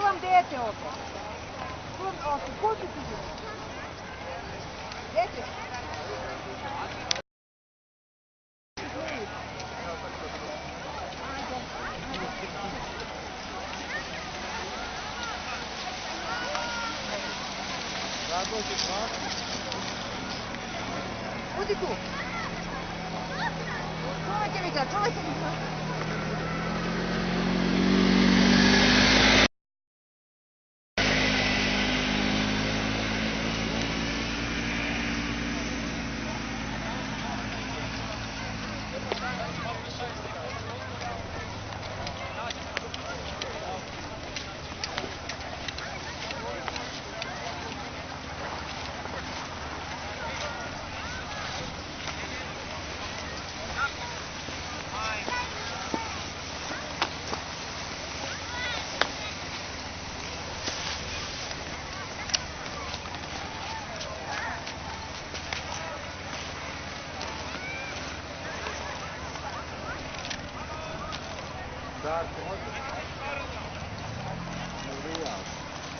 vam dete opet. Ko ti ti? Dete? Budi tu. Čuvajte mi se, čuvajte mi se. Darko, možeš?